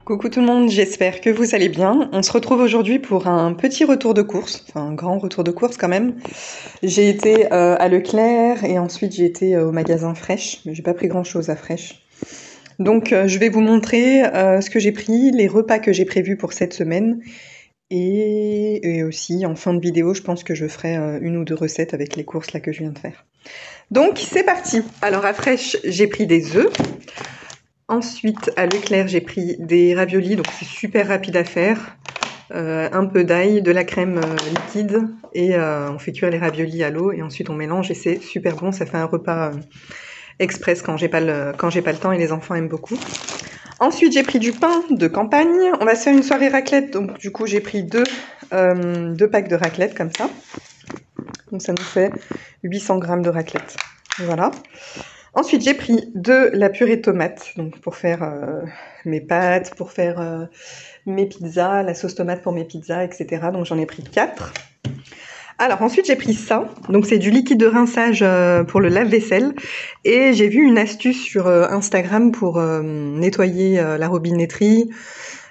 Coucou tout le monde, j'espère que vous allez bien. On se retrouve aujourd'hui pour un petit retour de course, enfin un grand retour de course quand même. J'ai été à Leclerc et ensuite j'ai été au magasin Fresh, mais j'ai pas pris grand chose à Fresh. Donc je vais vous montrer ce que j'ai pris, les repas que j'ai prévus pour cette semaine et aussi en fin de vidéo je pense que je ferai une ou deux recettes avec les courses là que je viens de faire. Donc c'est parti. Alors à Fresh j'ai pris des œufs. Ensuite, à Leclerc, j'ai pris des raviolis, donc c'est super rapide à faire. Un peu d'ail, de la crème liquide, et on fait cuire les raviolis à l'eau, et ensuite on mélange, et c'est super bon. Ça fait un repas express quand j'ai pas le temps, et les enfants aiment beaucoup. Ensuite, j'ai pris du pain de campagne. On va se faire une soirée raclette, donc du coup j'ai pris deux packs de raclette comme ça. Donc ça nous fait 800 grammes de raclette. Voilà. Ensuite, j'ai pris de la purée de tomates, donc pour faire mes pâtes, pour faire mes pizzas, la sauce tomate pour mes pizzas, etc. Donc j'en ai pris 4. Alors ensuite, j'ai pris ça. Donc c'est du liquide de rinçage pour le lave-vaisselle. Et j'ai vu une astuce sur Instagram pour nettoyer la robinetterie,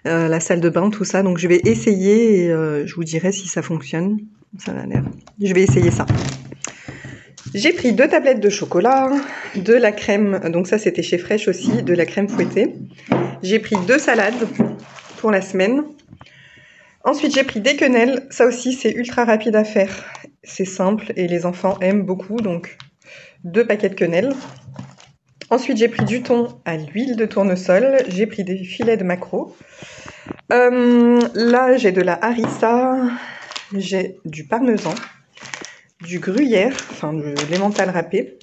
la salle de bain, tout ça. Donc je vais essayer et je vous dirai si ça fonctionne. Ça a l'air. Je vais essayer ça. J'ai pris 2 tablettes de chocolat, de la crème, donc ça c'était chez Fresh aussi, de la crème fouettée. J'ai pris 2 salades pour la semaine. Ensuite j'ai pris des quenelles, ça aussi c'est ultra rapide à faire. C'est simple et les enfants aiment beaucoup, donc 2 paquets de quenelles. Ensuite j'ai pris du thon à l'huile de tournesol, j'ai pris des filets de maquereau. Là j'ai de la harissa, j'ai du parmesan, du gruyère, enfin de l'emmental râpé,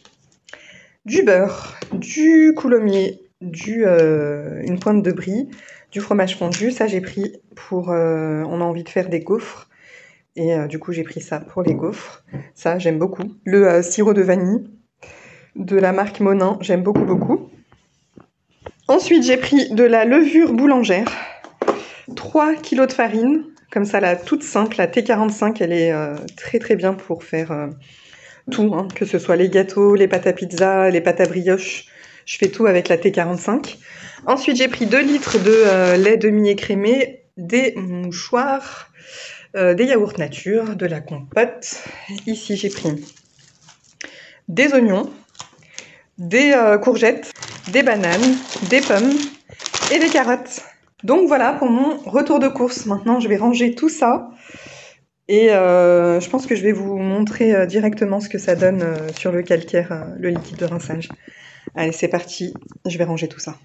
du beurre, du coulommiers, une pointe de brie, du fromage fondu. Ça j'ai pris pour... on a envie de faire des gaufres. Et du coup j'ai pris ça pour les gaufres. Ça j'aime beaucoup. Le sirop de vanille de la marque Monin, j'aime beaucoup beaucoup. Ensuite j'ai pris de la levure boulangère. 3 kg de farine. Comme ça là, toute simple. La T45 elle est très très bien pour faire... tout, hein, que ce soit les gâteaux, les pâtes à pizza, les pâtes à brioche, je fais tout avec la T45. Ensuite, j'ai pris 2 litres de lait demi-écrémé, des mouchoirs, des yaourts nature, de la compote. Ici, j'ai pris des oignons, des courgettes, des bananes, des pommes et des carottes. Donc voilà pour mon retour de course. Maintenant, je vais ranger tout ça. Et je pense que je vais vous montrer directement ce que ça donne sur le calcaire, le liquide de rinçage. Allez, c'est parti, je vais ranger tout ça.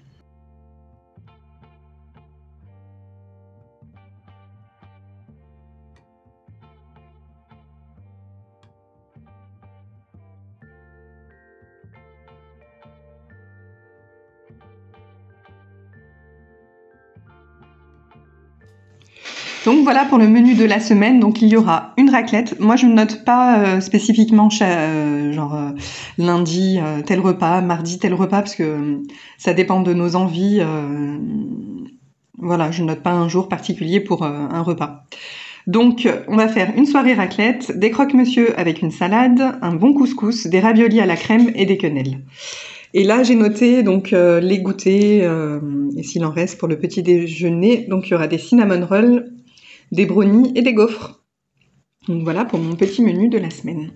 Donc voilà pour le menu de la semaine. Donc il y aura une raclette. Moi je ne note pas spécifiquement lundi tel repas, mardi tel repas parce que ça dépend de nos envies. Voilà, je ne note pas un jour particulier pour un repas. Donc on va faire une soirée raclette, des croque-monsieur avec une salade, un bon couscous, des raviolis à la crème et des quenelles. Et là, j'ai noté donc les goûters et s'il en reste pour le petit déjeuner. Donc il y aura des cinnamon rolls, des brownies et des gaufres. Donc voilà pour mon petit menu de la semaine.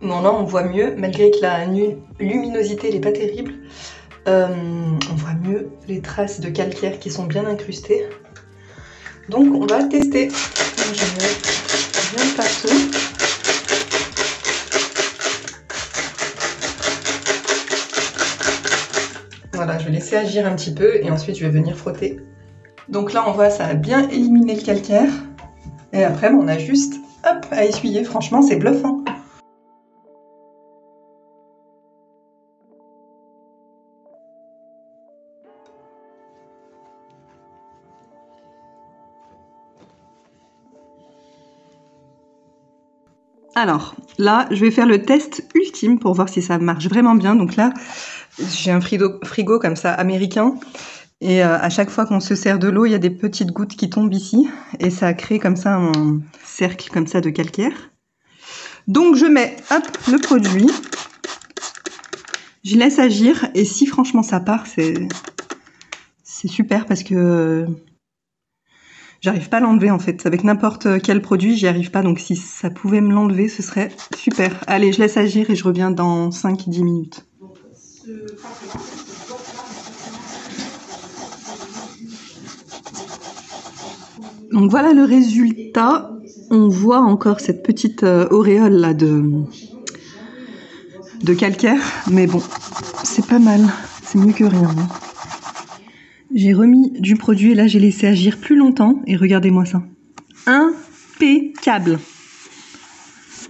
Bon là on voit mieux, malgré que la luminosité n'est pas terrible. On voit mieux les traces de calcaire qui sont bien incrustées. Donc on va tester. Je mets bien partout. Voilà, je vais laisser agir un petit peu et ensuite je vais venir frotter. Donc là on voit ça a bien éliminé le calcaire. Et après on a juste hop, à essuyer, franchement c'est bluffant. Alors là, je vais faire le test ultime pour voir si ça marche vraiment bien. Donc là, J'ai un frigo comme ça américain. Et à chaque fois qu'on se sert de l'eau, il y a des petites gouttes qui tombent ici. Et ça crée comme ça un cercle comme ça de calcaire. Donc je mets hop, le produit. Je laisse agir. Et si franchement ça part, c'est super parce que j'arrive pas à l'enlever en fait. Avec n'importe quel produit, j'y arrive pas. Donc si ça pouvait me l'enlever, ce serait super. Allez, je laisse agir et je reviens dans 5-10 minutes. Donc voilà le résultat. On voit encore cette petite auréole là de calcaire. Mais bon, c'est pas mal. C'est mieux que rien. Hein. J'ai remis du produit et là j'ai laissé agir plus longtemps. Et regardez-moi ça. Impeccable.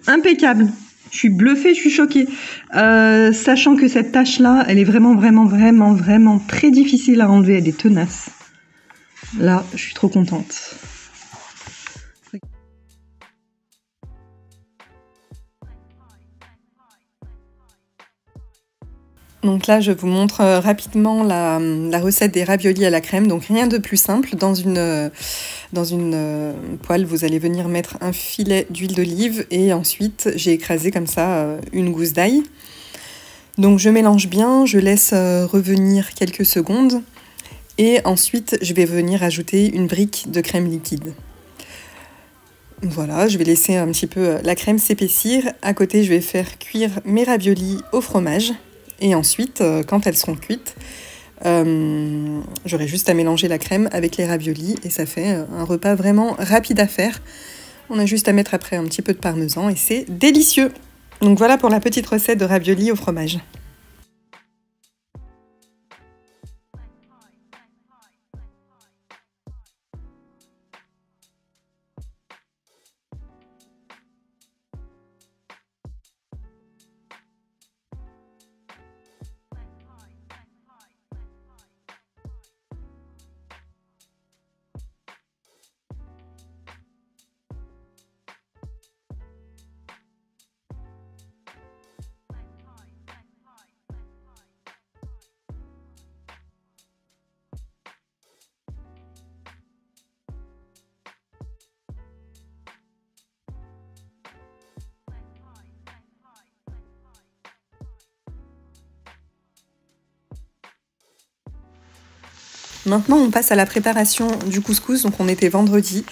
Impeccable. Je suis bluffée, je suis choquée. Sachant que cette tache-là, elle est vraiment très difficile à enlever. Elle est tenace. Là, je suis trop contente. Donc là, je vous montre rapidement la recette des raviolis à la crème. Donc rien de plus simple. Dans une poêle, vous allez venir mettre un filet d'huile d'olive et ensuite, j'ai écrasé comme ça une gousse d'ail. Donc je mélange bien, je laisse revenir quelques secondes et ensuite, je vais venir ajouter une brique de crème liquide. Voilà, je vais laisser un petit peu la crème s'épaissir. À côté, je vais faire cuire mes raviolis au fromage. Et ensuite, quand elles seront cuites, j'aurai juste à mélanger la crème avec les raviolis et ça fait un repas vraiment rapide à faire. On a juste à mettre après un petit peu de parmesan et c'est délicieux. Donc voilà pour la petite recette de raviolis au fromage. Maintenant, on passe à la préparation du couscous. Donc, on était vendredi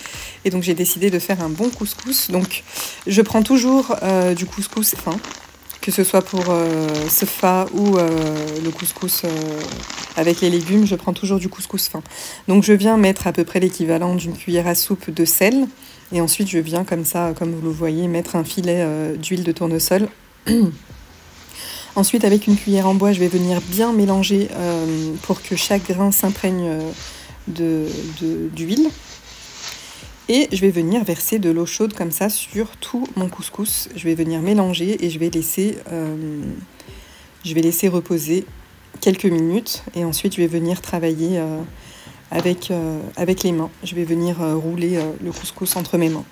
et donc j'ai décidé de faire un bon couscous. Donc, je prends toujours du couscous fin, que ce soit pour sefa ou le couscous avec les légumes. Je prends toujours du couscous fin. Donc, je viens mettre à peu près l'équivalent d'une cuillère à soupe de sel et ensuite, je viens comme ça, comme vous le voyez, mettre un filet d'huile de tournesol. Ensuite, avec une cuillère en bois, je vais venir bien mélanger pour que chaque grain s'imprègne d'huile. Et je vais venir verser de l'eau chaude comme ça sur tout mon couscous. Je vais venir mélanger et je vais laisser reposer quelques minutes. Et ensuite, je vais venir travailler avec les mains. Je vais venir rouler le couscous entre mes mains.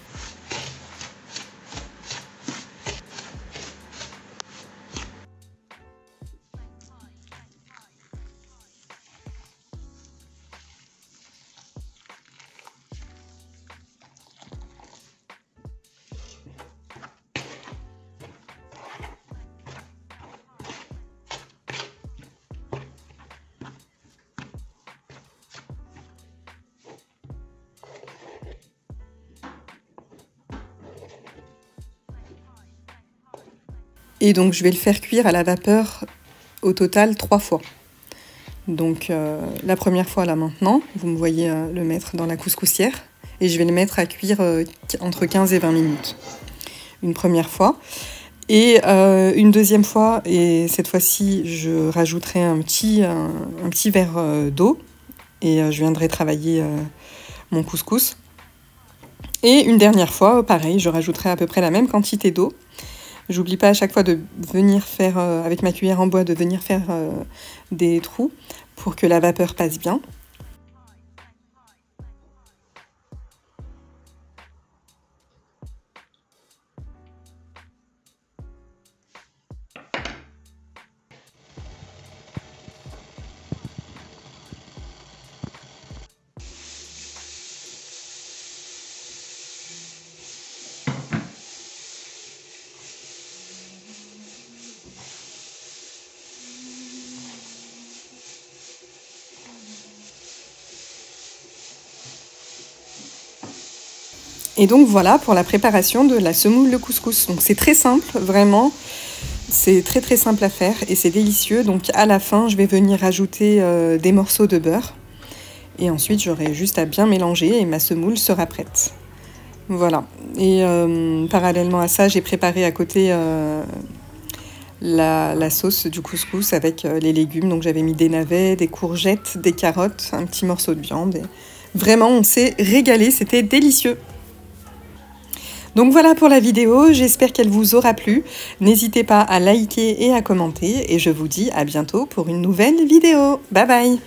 Et donc je vais le faire cuire à la vapeur au total 3 fois. Donc la première fois là maintenant, vous me voyez le mettre dans la couscoussière et je vais le mettre à cuire entre 15 et 20 minutes. Une première fois. Et une deuxième fois, et cette fois-ci je rajouterai un petit verre d'eau et je viendrai travailler mon couscous. Et une dernière fois, pareil, je rajouterai à peu près la même quantité d'eau. J'oublie pas à chaque fois de venir faire, avec ma cuillère en bois, de venir faire des trous pour que la vapeur passe bien. Et donc voilà pour la préparation de la semoule de couscous. Donc c'est très simple, vraiment. C'est très très simple à faire et c'est délicieux. Donc à la fin, je vais venir rajouter des morceaux de beurre. Et ensuite, j'aurai juste à bien mélanger et ma semoule sera prête. Voilà. Et parallèlement à ça, j'ai préparé à côté la sauce du couscous avec les légumes. Donc j'avais mis des navets, des courgettes, des carottes, un petit morceau de viande. Et vraiment, on s'est régalé, c'était délicieux. Donc voilà pour la vidéo, j'espère qu'elle vous aura plu. N'hésitez pas à liker et à commenter et je vous dis à bientôt pour une nouvelle vidéo. Bye bye!